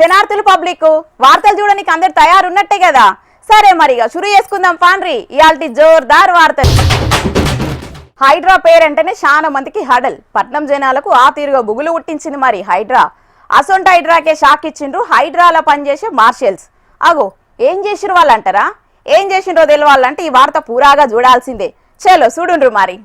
శనార్థులు public వార్తలు చూడడానికి అందరు తయారున్నట్టే కదా. సరే మరిగా షురు చేసుకుందాం పాండ్రి ఇయాల్టి జోర్దార్ వార్తలు. హైడ్రా పేరంటేనే చాలా మందికి హడల్. పట్నం జనాలకు ఆ తీరుగా బుగులు పుట్టించింది మరి హైడ్రా. అసొంటి హైడ్రాకే షాక్ ఇచ్చిండ్రు హైడ్రాలో పనిచేసే మార్షల్స్. అగో ఏం చేసిరు వాళ్ళు అంటారా? ఏం చేసిండ్రో తెలియాలంటే ఈ వార్త పూరాగా చూడాల్సిందే. చలో చూడుండ్రు మరి.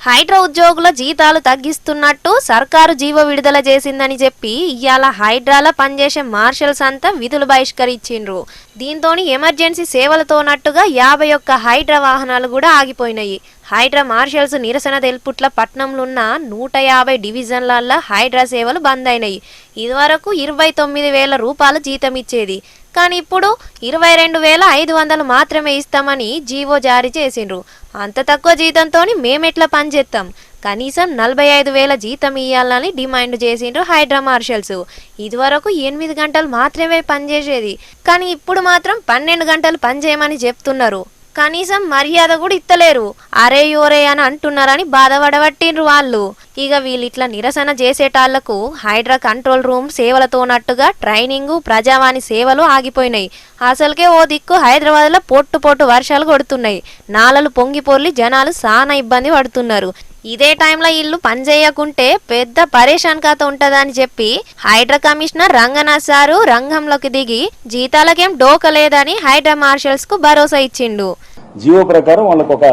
హైడ్రా ఉద్యోగుల జీతాలు తగ్గిస్తున్నట్టు సర్కారు జీవో విడుదల చేసిందని చెప్పి ఇవాళ హైడ్రాలో పనిచేసే మార్షల్స్ అంతా విధులు బహిష్కరించిండ్రు. దీంతో ఎమర్జెన్సీ సేవలతోనట్టుగా 51 హైడ్రా వాహనాలు కూడా ఆగిపోయినాయి. హైడ్రా మార్షల్స్ నిరసన తెలుపుట్ల పట్నంలో ఉన్న 150 డివిజన్లలో హైడ్రా సేవలు బంద్ అయినాయి. ఇదివరకు 29,000 రూపాయలు జీతం ఇచ్చేది, కానీ ఇప్పుడు 22,500 మాత్రమే ఇస్తామని జీవో జారీ చేసిండ్రు. అంత తక్కువ జీతంతో మేమెట్లా పనిచేస్తాం, కనీసం 45,000 జీతం ఇవ్వాలని డిమాండ్ చేసిండ్రు హైడ్రా మార్షల్స్. ఇదివరకు 8 గంటలు మాత్రమే పనిచేసేది, కానీ ఇప్పుడు మాత్రం 12 గంటలు పనిచేయమని చెప్తున్నారు. కనీసం మర్యాద కూడా ఇత్తలేరు. అరే యోరే అని అంటున్నారని బాధపడబట్టిండ్రు వాళ్ళు. ఇక వీళ్ళిట్లా నిరసన చేసేటాళ్లకు హైడ్రా కంట్రోల్ రూమ్ సేవలతోనట్టుగా ట్రైనింగు, ప్రజావాణి సేవలు ఆగిపోయినాయి. అసలుకే ఓ దిక్కు హైదరాబాద్లో పొట్టు వర్షాలు కొడుతున్నాయి. నాలలు పొంగిపోర్లి జనాలు చాలా ఇబ్బంది పడుతున్నారు. ఇదే టైంలో ఇల్లు పనిచేయకుంటే పెద్ద పరేషాన్ కథ ఉంటదని చెప్పి హైడ్రా కమిషనర్ రంగనాథ్ సారు రంగంలోకి దిగి జీతాలకేం డోకలేదని హైడ్రా మార్షల్స్ కు భరోసా ఇచ్చిండు. జియో ప్రకారం వాళ్ళకు ఒక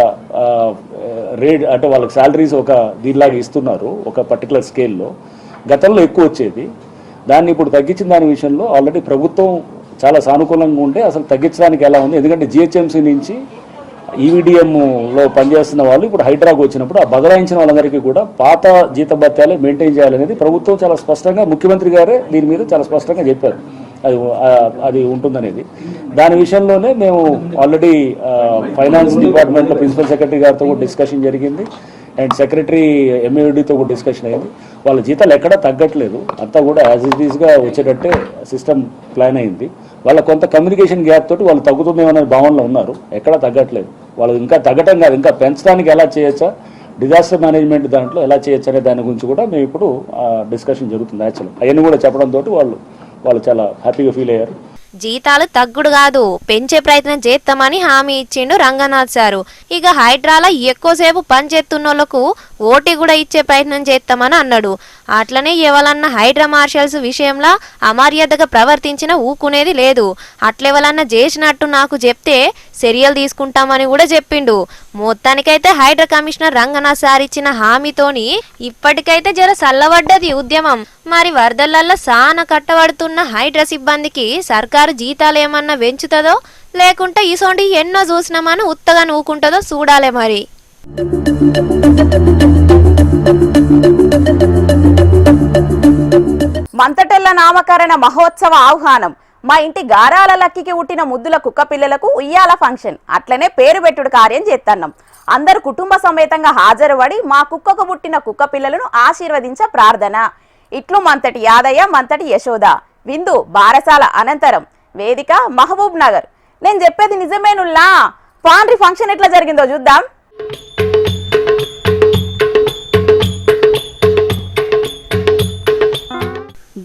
రేట్ అంటే వాళ్ళకి శాలరీస్ ఒక దీనిలాగా ఇస్తున్నారు ఒక పర్టికులర్ స్కేల్లో. గతంలో ఎక్కువ వచ్చేది, దాన్ని ఇప్పుడు తగ్గించిన దాని విషయంలో ఆల్రెడీ ప్రభుత్వం చాలా సానుకూలంగా ఉంటే అసలు తగ్గించడానికి ఎలా ఉంది. ఎందుకంటే జిహెచ్ఎంసీ నుంచి ఈవీడిఎంలో పనిచేస్తున్న వాళ్ళు ఇప్పుడు హైడ్రాకు వచ్చినప్పుడు ఆ బదలాయించిన వాళ్ళందరికీ కూడా పాత జీతభత్యాలే మెయింటైన్ చేయాలనేది ప్రభుత్వం చాలా స్పష్టంగా, ముఖ్యమంత్రి గారే దీని మీద చాలా స్పష్టంగా చెప్పారు. అది ఉంటుందనేది. దాని విషయంలోనే మేము ఆల్రెడీ ఫైనాన్స్ డిపార్ట్మెంట్లో ప్రిన్సిపల్ సెక్రటరీ గారితో కూడా డిస్కషన్ జరిగింది, అండ్ సెక్రటరీ ఎంఏడితో కూడా డిస్కషన్ అయింది. వాళ్ళ జీతాలు ఎక్కడా తగ్గట్లేదు, అంతా కూడా యాజ్ ఇట్ ఈస్గా వచ్చేటట్టే సిస్టమ్ ప్లాన్ అయింది. వాళ్ళ కొంత కమ్యూనికేషన్ గ్యాప్ తోటి వాళ్ళు తగ్గుతుందేమనే భావనలో ఉన్నారు, ఎక్కడా తగ్గట్లేదు. వాళ్ళు ఇంకా తగ్గటం కాదు, ఇంకా పెంచడానికి ఎలా చేయొచ్చా, డిజాస్టర్ మేనేజ్మెంట్ దాంట్లో ఎలా చేయొచ్చు అనే దాని గురించి కూడా మేము ఇప్పుడు డిస్కషన్ జరుగుతుంది. యాక్చువల్గా అవన్నీ కూడా చెప్పడంతో వాళ్ళు చాలా హ్యాపీగా ఫీల్ అయ్యారు. జీతాలు తగ్గుడు కాదు, పెంచే ప్రయత్నం చేస్తామని హామీ ఇచ్చిండు రంగనాథ్ సారు. ఇక హైడ్రాలో ఎక్కువసేపు పనిచేస్తున్నోళ్లకు ఓటీ కూడా ఇచ్చే ప్రయత్నం చేస్తామని అన్నాడు. అట్లనే ఎవరన్నా హైడ్రా మార్షల్స్ విషయంలో అమర్యాదగా ప్రవర్తించిన ఊకునేది లేదు. అట్లెవరన్నా చేసినట్టు నాకు చెప్తే చర్యలు తీసుకుంటామని కూడా చెప్పిండు. మొత్తానికైతే హైడ్రా కమిషనర్ రంగనాథ్ సార్ ఇచ్చిన హామీతోని ఇప్పటికైతే జర చల్లబడ్డది ఉద్యమం. మరి వరదలల్లో సాన కట్టబడుతున్న హైడ్రా సిబ్బందికి సర్కారు జీతాలు ఏమన్నా పెంచుతుందో, లేకుంటే ఇసోంటి ఎన్నో చూసినామని ఉత్తగా నూకుంటుందో చూడాలే మరి. మంతటెల్ల నామకరణ మహోత్సవ ఆహ్వానం. మా ఇంటి గారాల లక్కికి పుట్టిన ముద్దుల కుక్క పిల్లలకు ఉయ్యాల ఫంక్షన్, అట్లనే పేరు పెట్టుడు కార్యం చేస్తున్నాం. అందరు కుటుంబ సమేతంగా హాజరుపడి మా కుక్కకు పుట్టిన కుక్క పిల్లలను ఆశీర్వదించ ప్రార్థన. ఇట్లు మంతటి యాదయ్య, మంతటి యశోద. విందు బారసాల అనంతరం వేదిక మహబూబ్ నగర్. నేను చెప్పేది నిజమేనుల్లా. పాండ్రి ఫంక్షన్ ఎట్లా జరిగిందో చూద్దాం.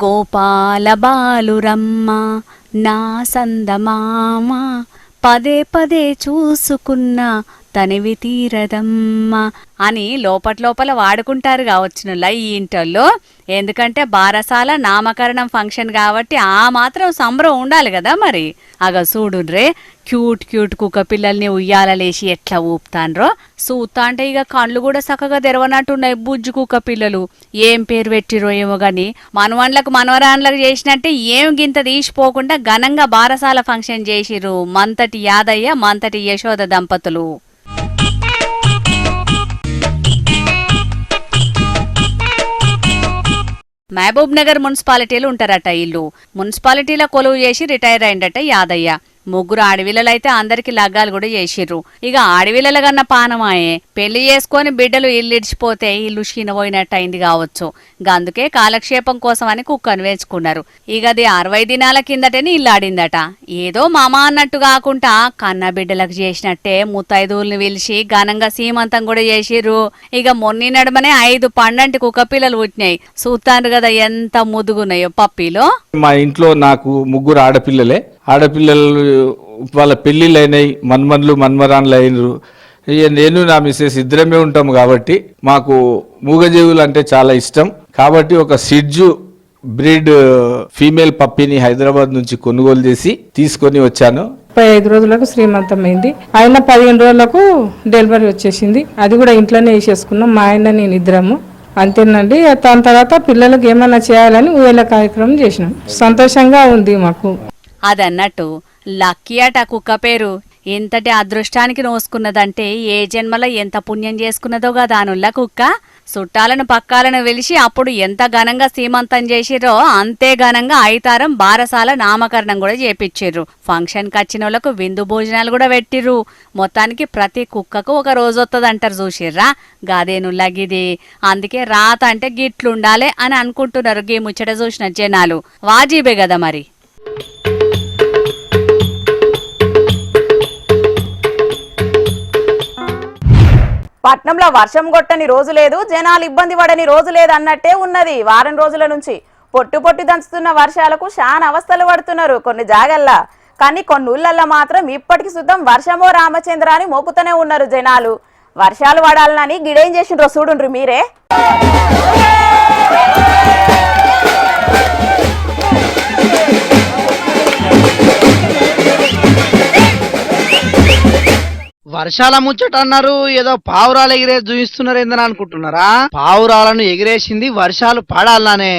గోపాల బాలురమ్మ నా సందమామ, పదే పదే చూసుకున్న తనివి తీరదమ్మ అని లోపల వాడుకుంటారు కావచ్చునులా ఈ ఇంటల్లో. ఎందుకంటే బారసాల నామకరణం ఫంక్షన్ కాబట్టి ఆ మాత్రం సంబరం ఉండాలి కదా మరి. అగ చూడుర్రే, క్యూట్ కుక్క పిల్లల్ని ఉయ్యాలలేసి ఎట్లా ఊపుతాన్రో చూస్తా అంటే ఇక కళ్ళు కూడా చక్కగా తెరవనట్టున్నాయి బుజ్జు కుక్క పిల్లలు. ఏం పేరు పెట్టిరో ఏమో గాని మనవన్లకు మనవరాన్లకు చేసినట్టే ఏం గింత తీసిపోకుండా ఘనంగా బారసాల ఫంక్షన్ చేసిర్రు మంతటి యాదయ్య, మంతటి యశోద దంపతులు. మహబూబ్ నగర్ మున్సిపాలిటీలు ఉంటారట ఇల్లు. మున్సిపాలిటీలో కొలువు చేసి రిటైర్ అయిందట యాదయ్య. ముగ్గురు ఆడవిల్లలైతే అందరికి లగ్గాలు కూడా చేసిర్రు. ఇక ఆడవిల్లల కన్నా పానమాయే పెళ్లి చేసుకొని బిడ్డలు ఇల్లు ఇడిచిపోతే ఇల్లు పోయినట్టు అయింది కావచ్చు. అందుకే కాలక్షేపం కోసం అని కుక్కను వేసుకున్నారు. ఇక అది 60 దినాల కిందటని ఇల్లు ఆడిందట. ఏదో మామ అన్నట్టు కాకుండా కన్న బిడ్డలకు చేసినట్టే ముత్తైదువుల్ని పిలిచి ఘనంగా సీమంతం కూడా చేసిర్రు. ఇక మొన్ని నడమనే 5 పండంటి కుక్క పిల్లలు పుట్టినాయి. చూస్తాను కదా ఎంత ముదుగున్నాయో పప్పీలో. మా ఇంట్లో నాకు 3 ఆడపిల్లలే. ఆడపిల్లలు వాళ్ళ పెళ్ళిళ్ళు అయినాయి, మన్మన్లు మన్మరాన్లు అయినరు. నేను నా మిస్సెస్ ఇద్దరమే ఉంటాం కాబట్టి మాకు మూగజీవులు అంటే చాలా ఇష్టం. కాబట్టి ఒక సిడ్జు బ్రీడ్ ఫీమేల్ పప్పీని హైదరాబాద్ నుంచి కొనుగోలు చేసి తీసుకొని వచ్చాను. 35 రోజులకు శ్రీమంతం అయింది. ఆయన 15 రోజులకు డెలివరీ వచ్చేసింది. అది కూడా ఇంట్లోనే వేసేసుకున్నాం, మా ఆయన నేను ఇద్దరము. అంతేనండి. దాని తర్వాత పిల్లలకు ఏమన్నా చేయాలని ఊయల కార్యక్రమం చేసినాం. సంతోషంగా ఉంది మాకు. అదన్నట్టు లక్కీ అట కుక్క పేరు. ఎంతటి అదృష్టానికి నోసుకున్నదంటే ఏ జన్మలో ఎంత పుణ్యం చేసుకున్నదో కదా అనుల్ల కుక్క. చుట్టాలను పక్కాలను వెలిసి అప్పుడు ఎంత ఘనంగా సీమంతం చేసిర్రో అంతే ఘనంగా ఐతారం బారసాల నామకరణం కూడా చేపిచ్చిర్రు. ఫంక్షన్కి వచ్చిన వాళ్ళకు విందు భోజనాలు కూడా పెట్టిర్రు. మొత్తానికి ప్రతి కుక్కకు ఒక రోజు వస్తుందంటారు చూసిర్రా. గాదేనుల్లగిది. అందుకే రాత అంటే గిట్లుండాలే అని అనుకుంటున్నారు గీ ముచ్చట చూసిన జనాలు. వాజీబే కదా మరి. పట్నంలో వర్షం కొట్టని రోజు లేదు, జనాలు ఇబ్బంది పడని రోజు లేదు అన్నట్టే ఉన్నది. వారం రోజుల నుంచి పొట్టు దంచుతున్న వర్షాలకు చాలా అవస్థలు పడుతున్నారు కొన్ని జాగల్లా. కానీ కొన్ని ఊళ్ళల్లో మాత్రం ఇప్పటికి సుద్దం వర్షమో రామచంద్ర అని మోపుతూనే ఉన్నారు జనాలు. వర్షాలు పడాలని గిడేం చేసిండ్రో చూడుండ్రు మీరే. వర్షాల ముచ్చట అన్నారు, ఏదో పావురాలు ఎగిరేసి చూపిస్తున్నారు ఏందని అనుకుంటున్నారా? పావురాలను ఎగిరేసింది వర్షాలు పడాలనే.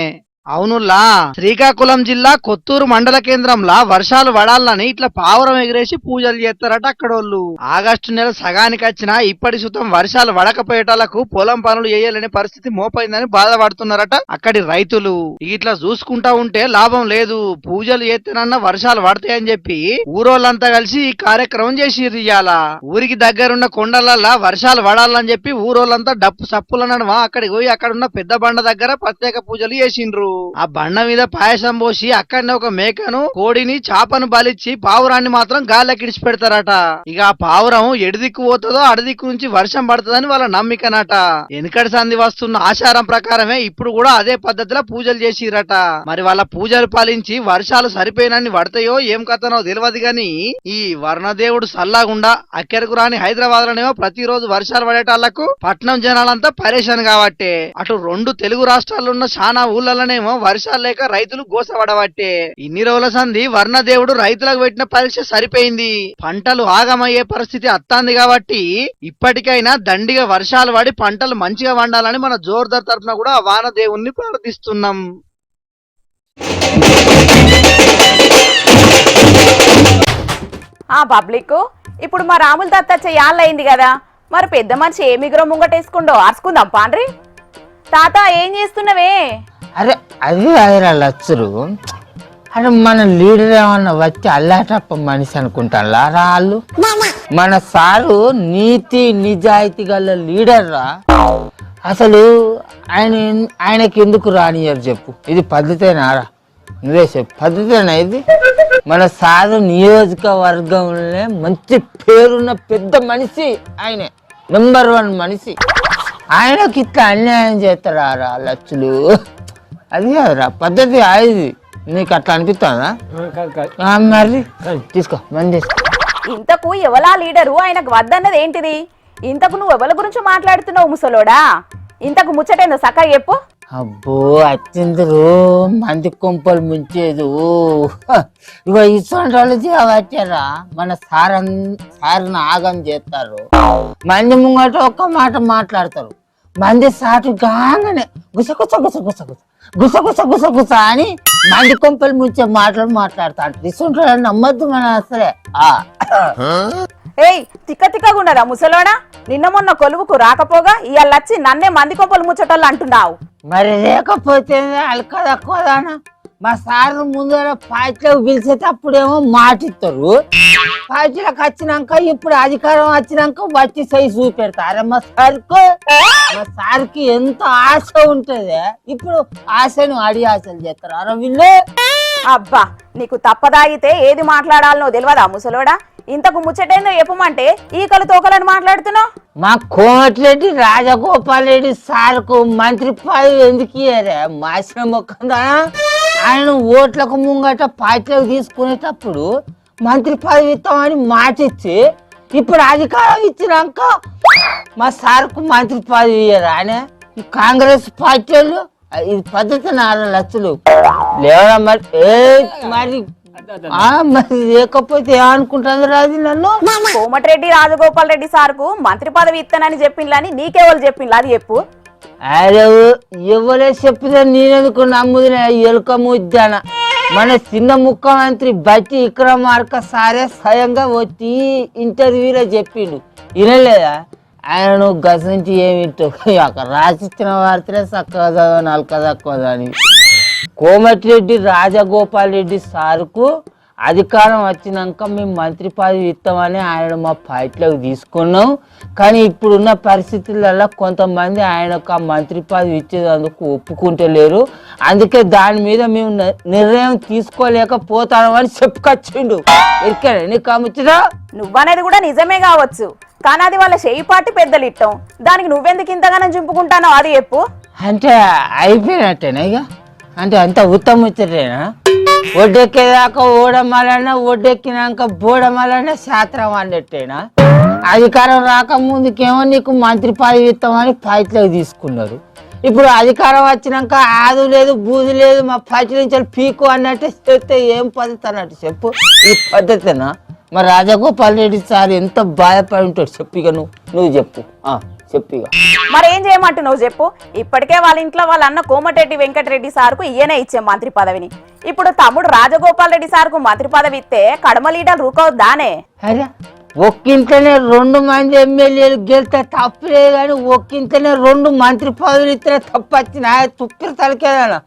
అవునుల్లా, శ్రీకాకుళం జిల్లా కొత్తూరు మండల కేంద్రంలా వర్షాలు పడాలని ఇట్లా పావురం ఎగిరేసి పూజలు చేస్తారట అక్కడోళ్ళు. ఆగస్టు నెల సగానికి వచ్చినా ఇప్పటి సుతం వర్షాలు పడకపోయేటాలకు పొలం పనులు చేయలేని పరిస్థితి మోపైందని బాధపడుతున్నారట అక్కడి రైతులు. ఇట్లా చూసుకుంటా ఉంటే లాభం లేదు, పూజలు చేస్తేనన్నా వర్షాలు పడతాయని చెప్పి ఊరోళ్ళంతా కలిసి ఈ కార్యక్రమం చేసిర్రు. ఇయ్యాల ఊరికి దగ్గరున్న కొండలల్లా వర్షాలు పడాలని చెప్పి ఊరోళ్ళంతా డప్పు సప్పుల నడుమ అక్కడికి పోయి అక్కడున్న పెద్ద బండ దగ్గర ప్రత్యేక పూజలు చేసిండ్రు. ఆ బండ మీద పాయసం పోసి అక్కడనే ఒక మేకను, కోడిని, చాపను బలిచ్చి పావురాన్ని మాత్రం గాలికి ఇడిచి పెడతారట. ఇక ఆ పావురం ఎడిదిక్కు పోతుందో అడిదిక్కు నుంచి వర్షం పడుతుందని వాళ్ళ నమ్మికనట. వెనుకటి సంధి వస్తున్న ఆచారం ప్రకారమే ఇప్పుడు కూడా అదే పద్ధతిలో పూజలు చేసిరట. మరి వాళ్ళ పూజలు పాలించి వర్షాలు సరిపోయినన్ని పడతాయో ఏం కథనో తెలియదు గాని ఈ వర్ణదేవుడు సల్లాగుండా అక్కరకు రాని హైదరాబాద్ లోనేమో ప్రతిరోజు వర్షాలు పడేటాళ్లకు పట్నం జనాలంతా పరేషాన్ కాబట్టే అటు 2 తెలుగు రాష్ట్రాల్లో ఉన్న చాలా ఊళ్ళలోనేమో వర్షాలు లేక రైతులు గోసపడబట్టే ఇన్ని రోజుల సంధి వర్ణదేవుడు రైతులకు పెట్టిన పరీక్ష సరిపోయింది. పంటలు ఆగమయ్యే పరిస్థితి అత్తాంది కాబట్టి ఇప్పటికైనా దండిగా వర్షాలు పడి పంటలు మంచిగా వండాలని మన జోర్దార్ తరఫున కూడా ఆ వానదేవుణ్ణి ప్రార్థిస్తున్నాం. పబ్లిక్ ఇప్పుడు మా రాముల దత్త యాళ్ళయింది కదా, మరి పెద్ద మనిషి ఏ మిగురం ముంగటేసుకుండో ఆర్చుకుందాం పాండ్రి. తాత ఏం చేస్తున్నావే? అరే అది అదిరా లచ్చరు. అరే మన లీడర్ ఏమన్నా వచ్చి అల్లాటప్ప మనిషి అనుకుంటారా వాళ్ళు? మన సారు నీతి నిజాయితీ గల లీడర్ రా. అసలు ఆయనకి ఎందుకు రానియరు చెప్పు? ఇది పద్ధతేనారా? నువ్వే చెప్పు, పద్ధతేనా ఇది? మన సారు నియోజకవర్గంలో మంచి పేరున్న పెద్ద మనిషి ఆయనే, నెంబర్ 1 మనిషి. ఆయనకి ఇట్లా అన్యాయం చేస్తారా లచ్చులు? అది కాదురా పద్ధతి. అది నీకు అట్లా అనిపిస్తుందా? మరి తీసుకో, మంది తీసుకో. ఇంతకు ఎవలా లీడరు, ఆయనకు వద్దన్నది ఏంటిది? ఇంతకు నువ్వు ఎవరి గురించి మాట్లాడుతున్నావు ముసలోడా? ఇంతకు ముచ్చటేందో సక్క చెప్పు. అబ్బో అత్యందరు మంది కొంపలు ముంచేదు. ఇగో ఇటువంటి వాళ్ళు చేయవచ్చారా? మన సార్ని ఆగం చేస్తారు. మంది ముంగట ఒక్క మాట మాట్లాడతారు, మంది సాటు గానే గుసగుస గుసగుస గుస గుస గుస గుస అని మంది కొంపలు ముంచే మాటలు మాట్లాడతారు. ఇటువంటి వాళ్ళు నమ్మద్దు మన అసలే. ఏయ్ తిక్కగా ఉన్నదా ముసలోడా? నిన్న మొన్న కొలువుకు రాకపోగా ఇవాళ వచ్చి నన్నే మంది కొంపలు ముచ్చటోళ్ళు అంటున్నావు. మరి లేకపోతే అల్కదక్కువదానా? మా సార్ ముందర పార్టీలోకి పిలిచేటప్పుడేమో మాటిస్తారు, పార్టీలోకి వచ్చినాక ఇప్పుడు అధికారం వచ్చినాక వచ్చి సై చూపెడతారు. మా సార్కి ఎంత ఆశ ఉంటది, ఇప్పుడు ఆశను అడి ఆశలు చేస్తారు వీళ్ళు. అబ్బా నీకు తప్పదాగితే ఏది మాట్లాడాలనో తెలియదా ముసలోడా? ఇంతకు ముచ్చటేందో చెప్పమంటే ఈకలు తోకలని మాట్లాడుతున్నావు. మా కోమటిరెడ్డి రాజగోపాల్ రెడ్డి సార్కు మంత్రి పదవి ఎందుకు ఇయ్యారే? మాసిన మొక్కందా ఆయన ఓట్లకు ముంగట పార్టీలకు తీసుకునేటప్పుడు మంత్రి పదవి ఇస్తామని మాటిచ్చి ఇప్పుడు అధికారం ఇచ్చినాక మా సార్కు మంత్రి పదవి ఇయ్యారు ఆయన. ఈ కాంగ్రెస్ పార్టీ వాళ్ళు ఇది పద్ధతి 4 లక్షలు లేవరా మరి మరి మరి లేకపోతే ఏమనుకుంటుంది రాజు నన్ను? కోమటిరెడ్డి రాజగోపాల్ రెడ్డి సార్కు మంత్రి పదవి ఇస్తానని చెప్పిండ్లని నీకెవరు చెప్పిండ్లా అది చెప్పు. అరే ఎవరే చెప్పినా నేనెందుకు నమ్ముదిన ఎలుక ముద్దాన. మన చిన్న ముఖ్యమంత్రి బట్టి విక్రమార్క సారే స్వయంగా వచ్చి ఇంటర్వ్యూలో చెప్పిండు, వినలేదా? ఆయన గజ నుంచి ఏమిటో రాసిచ్చిన వార్తలే చక్కగా చదవ 4 తక్కువ అని. కోమటిరెడ్డి రాజగోపాల్ రెడ్డి సార్కు అధికారం వచ్చినాక మేము మంత్రి పదవి ఇస్తామని ఆయన మా పార్టీలోకి తీసుకున్నాం. కానీ ఇప్పుడున్న పరిస్థితులలో కొంతమంది ఆయనకు ఆ మంత్రి పదవి ఇచ్చేందుకు ఒప్పుకుంటలేరు. అందుకే దాని మీద మేము నిర్ణయం తీసుకోలేకపోతామని చెప్పుకొచ్చిండు. ఎరికేనా నీకు అమ్ముతున్నా? నువ్వనేది కూడా నిజమే కావచ్చు, కానీ అది వాళ్ళ చేయి పార్టీ పెద్దలు ఇట్టం, దానికి నువ్వెందుకు ఇంతగానో చింపుకుంటానో అది చెప్పు. అంటే అయిపోయినట్టేనా ఇక? అంటే అంత ఉత్తముచ్చటేనా? ఒడ్డెక్కేదాకా ఓడమాలన్నా ఒడ్డెక్కినాక బోడమాలన్నా శాస్త్రం అన్నట్టేనా? అధికారం రాకముందుకేమో నీకు మంత్రి పదవి ఇస్తామని పార్టీలోకి తీసుకున్నారు, ఇప్పుడు అధికారం వచ్చినాక ఆదు లేదు బూజు లేదు మా పార్టీ నుంచి పీకు అన్నట్టే చెప్తే ఏం పద్ధతి అన్నట్టు చెప్పు. ఈ పద్ధతేనా? మరి రాజగోపాల్ రెడ్డి సార్ ఎంత బాధపడి ఉంటాడు చెప్పిక నువ్వు చెప్పు చెప్పిక. మరి ఏం చేయమంటున్నావు చెప్పు. ఇప్పటికే వాళ్ళ ఇంట్లో వాళ్ళ అన్న కోమటిరెడ్డి వెంకటరెడ్డి సార్కు ఈయనే ఇచ్చే మంత్రి పదవిని, ఇప్పుడు తమ్ముడు రాజగోపాల్ రెడ్డి సార్కు మంత్రి పదవి ఇస్తే కడమ లీడర్ రూకవుద్దానే? అరే ఒక్కింట్లోనే 2 మంది ఎమ్మెల్యేలు గెలిస్తే తప్పులే, కానీ ఒక్కింట్లోనే 2 మంత్రి పదవులు ఇస్తే తప్పు వచ్చిన తుప్పిరి తలకేదా?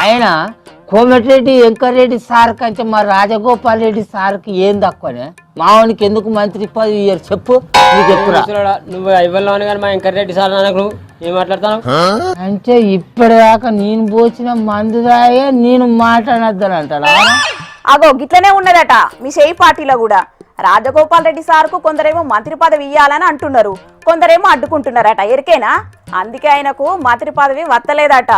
ఆయన కోమటిరెడ్డి వెంకటరెడ్డి సార్ కంటే మా రాజగోపాల్ రెడ్డి సార్కి ఏం తక్కువనే? మావానికి ఎందుకు మంత్రి పదవి ఇయ్యారు చెప్పు? నీకు ఎప్పుడా నువ్వు ఇవ్వలేని కానీ మా వెంకటరెడ్డి సార్ నాకు ఏం మాట్లాడతాను అంటే ఇప్పటిదాకా నేను పోచిన మందు దాగే నేను మాట్లాడద్దానంటారా? అగో గిట్లనే ఉన్నదట మీ చేయి పార్టీలో కూడా. రాజగోపాల్ రెడ్డి సార్కు కొందరేమో మంత్రి పదవి ఇయ్యాలని అంటున్నారు, కొందరేమో అడ్డుకుంటున్నారట. ఎరికేనా? అందుకే ఆయనకు మంత్రి పదవి వత్తలేదట.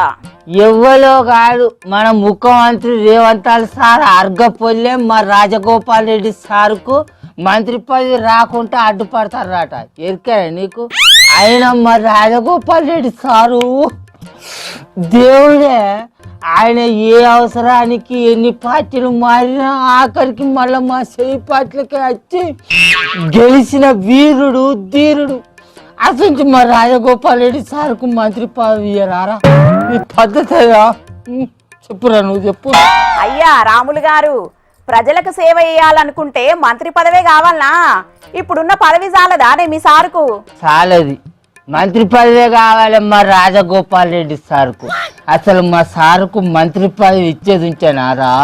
ఎవ్వలో కాదు, మన ముఖ్యమంత్రి రేవంత్ సార్ అర్గపొల్లే మా రాజగోపాల్ రెడ్డి సార్కు మంత్రి పదవి రాకుండా అడ్డుపడతారట. ఎరికేనా నీకు? ఆయన మా రాజగోపాల్ రెడ్డి సారు దేవుడే. ఆయన ఏ అవసరానికి ఎన్ని పార్టీలు మారినా ఆఖరికి మళ్ళీ మా చేయి పార్టీలకి వచ్చి గెలిచిన వీరుడు ధీరుడు. అసలు మా రాజగోపాల్ రెడ్డి సార్కు మంత్రి పదవి ఇయ్యరారా? ఈ పద్ధతి చెప్పురా, నువ్వు చెప్పు. అయ్యా రాములు గారు, ప్రజలకు సేవ చేయాలనుకుంటే మంత్రి పదవే కావాలనా? ఇప్పుడున్న పదవి చాలదానే మీ సార్కు? చాలది, మంత్రి పదవే కావాలి మా రాజగోపాల్ రెడ్డి సార్కు. అసలు మా సార్కు మంత్రి పదవి ఇచ్చేది ఉంటేనారా?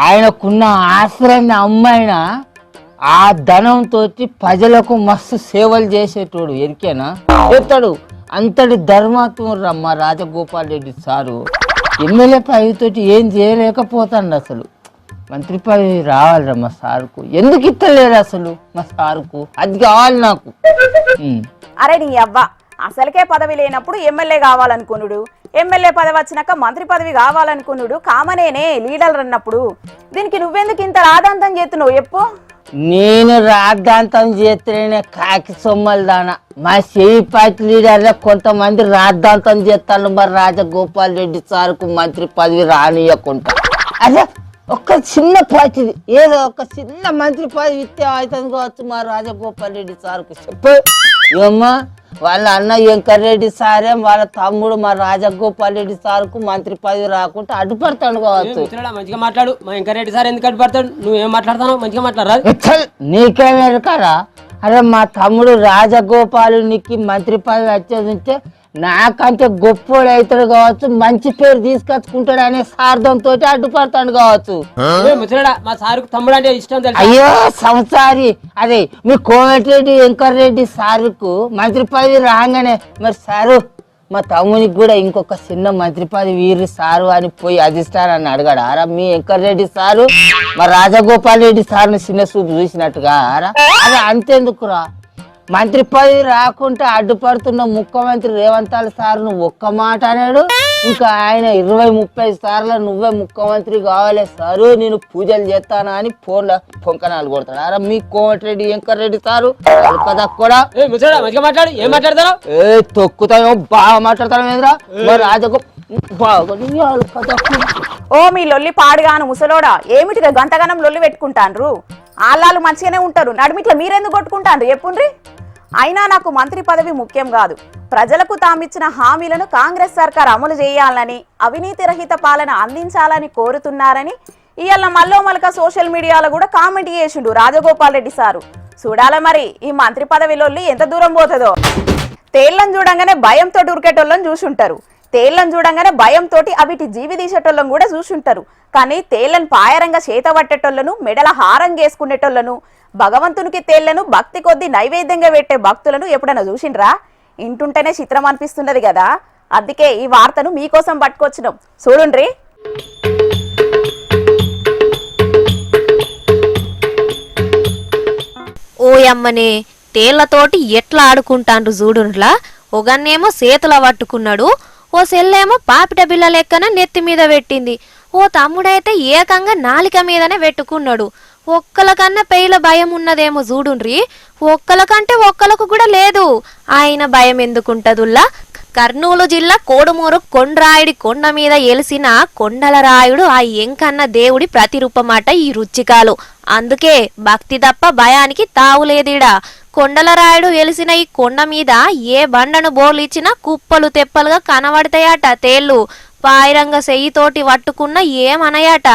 ఆయనకున్న ఆశ్రయాన్ని అమ్మాయిన ఆ ధనంతో ప్రజలకు మస్తు సేవలు చేసేటోడు. ఎరికేనా? చెప్తాడు అంతటి ధర్మాత్ముడు మా రాజగోపాల్ రెడ్డి సారు. ఎమ్మెల్యే పదవితోటి ఏం చేయలేకపోతాడు. అసలు మంత్రి పదవి రావాలిరా మా సార్కు. ఎందుకు ఇస్తలేరు అసలు మా సార్కు? అది కావాలి నాకు. అరే నీ అవ్వ, అసలుకే పదవి లేనప్పుడు ఎమ్మెల్యే కావాలనుకున్నాడు, ఎమ్మెల్యే పదవి వచ్చినాక మంత్రి పదవి కావాలనుకున్నాడు కామనేనే లీడర్ అన్నప్పుడు. దీనికి నువ్వెందుకు ఇంత రాద్ధాంతం చేస్తున్నావు చెప్పు? నేను రాద్ధాంతం చేస్తేనే కాకి సొమ్మలు దాన. మా చేయి పార్టీ లీడర్లే కొంతమంది రాద్ధాంతం చేస్తాను మరి రాజగోపాల్ రెడ్డి సార్కు మంత్రి పదవి రానియకుండా. అదే ఒక చిన్న పార్టీది ఏదో ఒక చిన్న మంత్రి పదవి ఇస్తే అవుతుంది కావచ్చు మా రాజగోపాల్ రెడ్డి సార్కు. చెప్పు ఏమ్మా, వాళ్ళ అన్న వెంకటరెడ్డి సారే వాళ్ళ తమ్ముడు మా రాజగోపాల్ రెడ్డి సార్కు మంత్రి పదవి రాకుండా అడ్డుపడతాడు కావచ్చు. మంచిగా మాట్లాడు. మా వెంకటరెడ్డి సార్ ఎందుకు అడ్డుపడతాడు? నువ్వేం మాట్లాడతావు? మంచిగా మాట్లాడరా? నీకేమెరకరా? అరే మా తమ్ముడు రాజగోపాలునికి మంత్రి పదవి వచ్చేది ఉంటే నాకంటే గొప్పోడు అవుతాడు కావచ్చు, మంచి పేరు తీసుకొచ్చుకుంటాడు అనే సార్థంతో అడ్డుపడతాడు కావచ్చు. ముసలాడా మా సారుకు తమ్ముడు అంటే ఇష్టం తెలుసా? అయ్యో సంసారి, అదే మీ కోమటిరెడ్డి వెంకటరెడ్డి సారుకు మంత్రి పదవి రాగానే మరి సారు మా తమ్మునికి కూడా ఇంకొక చిన్న మంత్రి పదవి వీరు సారు అని పోయి అధిష్టానాన్ని అడగాడు ఆరా మీ వెంకటరెడ్డి సారు మా రాజగోపాల్ రెడ్డి సార్ని చిన్న చూపు చూసినట్టుగా ఆరా? అది అంతెందుకురా, మంత్రి పదవి రాకుంటే అడ్డుపడుతున్న ముఖ్యమంత్రి రేవంత్ సార్ నువ్వు ఒక్క మాట అన్నాడు, ఇంకా ఆయన 20-30 సార్లు నువ్వే ముఖ్యమంత్రి కావాలి సారు నేను పూజలు చేస్తానా అని ఫోన్లో పొంకనాలు కొడతాడు. అరే మీ కోమటిరెడ్డి వెంకటరెడ్డి సారు కదా కూడా ముసలాడా మంచిగా మాట్లాడు. ఏం మాట్లాడతావు? తొక్కుతాను బాగా మాట్లాడతాను ఏంద్రా మరి రాజగో బాగా. ఓ మీ లొల్లి పాడుగాను ముసలోడా, ఏమిటిగా గంతగనం లొల్లి పెట్టుకుంటాన్రు? ఆళ్ళాలు మంచిగానే ఉంటారు, నడిమిట్ల మీరెందుకు కొట్టుకుంటాన్రు చెప్పుండ్రి. అయినా నాకు మంత్రి పదవి ముఖ్యం కాదు, ప్రజలకు తామిచ్చిన హామీలను కాంగ్రెస్ సర్కార్ అమలు చేయాలని, అవినీతి రహిత పాలన అందించాలని కోరుతున్నారని ఇవాళ మల్లోమలక సోషల్ మీడియాలో కూడా కామెంట్ చేసిండు రాజగోపాల్ రెడ్డి సారు. చూడాల మరి ఈ మంత్రి పదవిలోల్లి ఎంత దూరం పోతుందో. తేళ్లను చూడంగానే భయంతో ఉరికేటోళ్ళని చూసుంటారు, తేళ్లను చూడంగానే భయంతో అవిటి జీవి తీసేటోళ్ళను కూడా చూసుంటారు. కానీ తేళ్లను పాయరంగా చేత పట్టేటోళ్లను, మెడల హారం చేసుకునేటోళ్లను, భగవంతునికి తేళ్లను భక్తి కొద్దీ నైవేద్యంగా పెట్టే భక్తులను ఎప్పుడైనా చూసిండ్రా? ఇంటుంటేనే చిత్రం అనిపిస్తున్నది కదా, అందుకే ఈ వార్తను మీకోసం పట్టుకొచ్చినాం, చూడుండ్రి. ఓయమ్మనే తేళ్లతోటి ఎట్లా ఆడుకుంటాండ్రు చూడుండ్లా. ఒకన్నేమో చేతుల పట్టుకున్నాడు, ఓ సెల్లేమో పాపిట బిల్ల లెక్కన నెత్తి మీద పెట్టింది, ఓ తమ్ముడైతే ఏకంగా నాలిక మీదనే పెట్టుకున్నాడు. ఒక్కలకన్నా పెయిల భయం ఉన్నదేమో చూడుండ్రి, ఒక్కలకంటే ఒక్కలకు కూడా లేదు. ఆయన భయం ఎందుకుంటదుల్లా? కర్నూలు జిల్లా కోడుమూరు కొండ్రాయుడి కొండ మీద ఎలిసిన కొండల రాయుడు ఆ ఎంకన్న దేవుడి ప్రతిరూపమాట ఈ రుచికాలు. అందుకే భక్తి తప్ప భయానికి తావులేదిడా. కొండల రాయుడు ఎలిసిన ఈ కొండ మీద ఏ బండను బోర్లిచ్చినా కుప్పలు తెప్పలుగా కనబడతాయట తేళ్లు. పాయిరంగ సెయ్యితోటి పట్టుకున్న ఏమనయాట.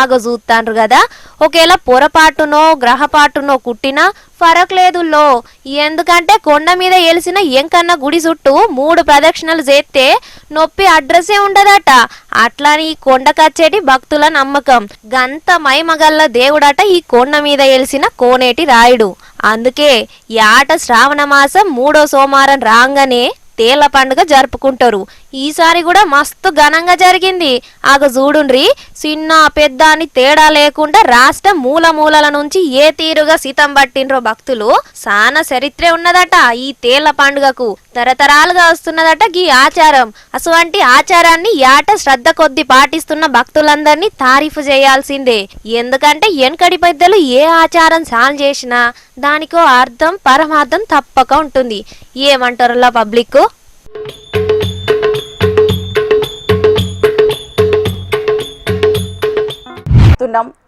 ఆగ చూస్తాండ్రు కదా, ఒకేళ పొరపాటునో గ్రహపాటునో కుట్టినా ఫరక్ లేదుల్లో. ఎందుకంటే కొండ మీద ఎలిసిన ఎంకన్న గుడి చుట్టూ 3 ప్రదక్షిణలు చేస్తే నొప్పి అడ్రస్సే ఉండదట. అట్లాని ఈ కొండకచ్చేటి భక్తుల నమ్మకం. గంత మైమగల్ల దేవుడట ఈ కొండ మీద ఎలిసిన కోనేటి రాయుడు. అందుకే యాట శ్రావణ మాసం 3వ సోమవారం రాగానే తేళ్ల పండుగ జరుపుకుంటారు. ఈసారి కూడా మస్తు ఘనంగా జరిగింది. ఆగ చూడుండ్రి, చిన్న పెద్ద అని తేడా లేకుండా రాష్ట్ర మూల మూలల నుంచి ఏ తీరుగా సితం పట్టిండ్రో భక్తులు. సానా చరిత్రే ఉన్నదట ఈ తేళ్ల పండుగకు, తరతరాలుగా వస్తున్నదట ఈ ఆచారం. అటువంటి ఆచారాన్ని యాట శ్రద్ధ కొద్ది పాటిస్తున్న భక్తులందరినీ తారీఫు చేయాల్సిందే. ఎందుకంటే వెనకడి పెద్దలు ఏ ఆచారం సాల్వ్ చేసినా దానికో అర్థం పరమార్థం తప్పక ఉంటుంది. ఏమంటారులా పబ్లిక్?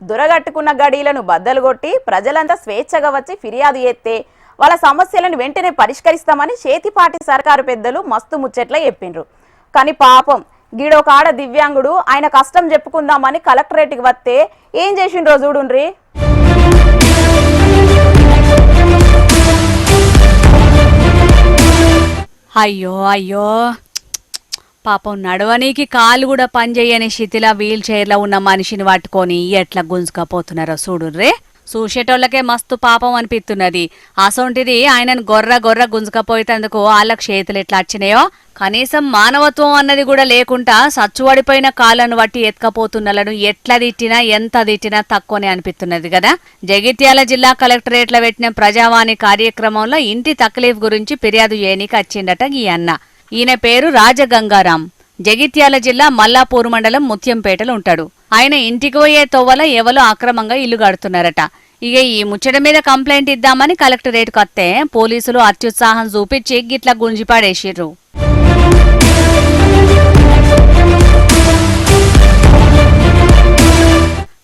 దురగట్టుకున్న గడీలను బద్దలు కొట్టి ప్రజలంతా స్వేచ్ఛగా వచ్చి ఫిర్యాదు చేస్తే వాళ్ళ సమస్యలను వెంటనే పరిష్కరిస్తామని చేతిపాటి సర్కారు పెద్దలు మస్తు ముచ్చట్లా చెప్పిండ్రు. కానీ పాపం గీడొకాడ దివ్యాంగుడు ఆయన కష్టం చెప్పుకుందామని కలెక్టరేట్కి వస్తే ఏం చేసిండ్రో చూడుండ్రి. అయ్యో అయ్యో పాపం నడవనీకి కాలు కూడా పనిచేయని స్థితిలో వీల్ చైర్లో ఉన్న మనిషిని పట్టుకొని ఎట్లా గుంజుకపోతున్నారో చూడుర్రే. చూసేటోళ్ళకే మస్తు పాపం అనిపిస్తున్నది. అసొంటిది ఆయనను గొర్ర గుంజుకపోయేందుకు వాళ్ళకి చేతులు ఎట్లా వచ్చినాయో. కనీసం మానవత్వం అన్నది కూడా లేకుండా సచ్చువడిపోయిన కాళ్ళను బట్టి ఎత్తుకపోతున్నలను ఎట్లా తిట్టినా ఎంత తిట్టినా తక్కువనే అనిపిస్తున్నది కదా. జగిత్యాల జిల్లా కలెక్టరేట్లో పెట్టిన ప్రజావాణి కార్యక్రమంలో ఇంటి తక్లీఫ్ గురించి ఫిర్యాదు చేయనీకి వచ్చిండట ఈ అన్న. ఈయన పేరు రాజగంగారాం. జగిత్యాల జిల్లా మల్లాపూర్ మండలం ముత్యంపేటలో ఉంటాడు. ఆయన ఇంటికి పోయే తొవ్వల ఎవలో అక్రమంగా ఇల్లు కడుతున్నారట. ఇక ఈ ముచ్చట మీద కంప్లైంట్ ఇద్దామని కలెక్టరేట్కి వస్తే పోలీసులు అత్యుత్సాహం చూపించి గిట్లా గుంజిపాడేసిర్రు.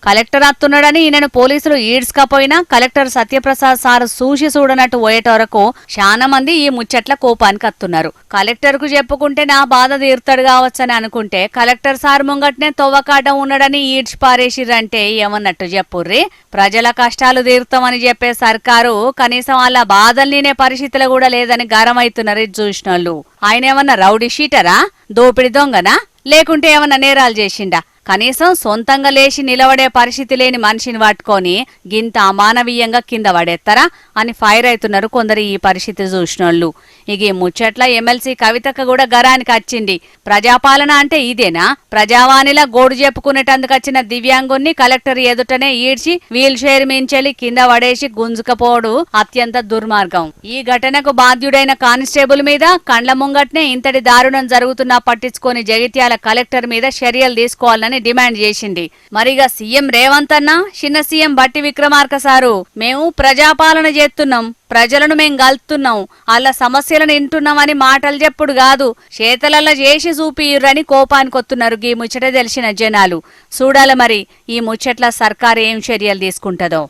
కలెక్టర్ అత్తున్నాడని ఈయనను పోలీసులు ఈడ్స్కపోయినా కలెక్టర్ సత్యప్రసాద్ సార్ సూసి చూడనట్టు పోయేట వరకు చాలా మంది ఈ ముచ్చట్ల కోపానికి అత్తున్నారు. కలెక్టర్ కు చెప్పుకుంటే నా బాధ తీరుతాడు కావచ్చని అనుకుంటే కలెక్టర్ సార్ ముంగట్నే తొవ్వకాటం ఉన్నాడని ఈడ్చి పారేసిర్రంటే ఏమన్నట్టు చెప్పుర్రి. ప్రజల కష్టాలు తీరుతామని చెప్పే సర్కారు కనీసం వాళ్ళ బాధల్నినే పరిస్థితులు కూడా లేదని గరమైతున్నారు ఇది చూసినోళ్ళు. ఆయన ఏమన్నా రౌడీ షీటరా, దోపిడి దొంగనా, లేకుంటే ఏమన్నా నేరాలు చేసిండా? కనీసం సొంతంగా లేచి నిలబడే పరిస్థితి లేని మనిషిని పట్టుకొని గింత అమానవీయంగా కింద పడేస్తారా అని ఫైర్ అవుతున్నారు కొందరు ఈ పరిస్థితి చూసినోళ్ళు. ఇక ఈ ముచ్చట్ల ఎమ్మెల్సీ కవితకు కూడా గరానికి వచ్చింది. ప్రజాపాలన అంటే ఇదేనా? ప్రజావాణిలా గోడు చెప్పుకునేటందుకు వచ్చిన దివ్యాంగుణ్ణి కలెక్టర్ ఎదుటనే ఈడ్చి వీల్ చైర్ మించెలి కింద పడేసి గుంజుకపోవడు అత్యంత దుర్మార్గం. ఈ ఘటనకు బాధ్యుడైన కానిస్టేబుల్ మీద కండ్ల ముంగట్నే ఇంతటి దారుణం జరుగుతున్నా పట్టించుకొని జగిత్యాల కలెక్టర్ మీద చర్యలు తీసుకోవాలని డిమాండ్ చేసింది. మరిగా సీఎం రేవంత్ అన్న, చిన్న సీఎం బట్టి విక్రమార్క సారు మేము ప్రజాపాలన చేస్తున్నాం, ప్రజలను మేం గల్తున్నాం, వాళ్ళ సమస్యలను వింటున్నామని మాటలు చెప్పుడు కాదు చేతలల్లా చేసి చూపియ్యుర్రని కోపానికొత్తున్నారు గీ ముచ్చట తెలిసిన జనాలు. చూడాల మరి ఈ ముచ్చట్ల సర్కారు ఏం చర్యలు తీసుకుంటదో.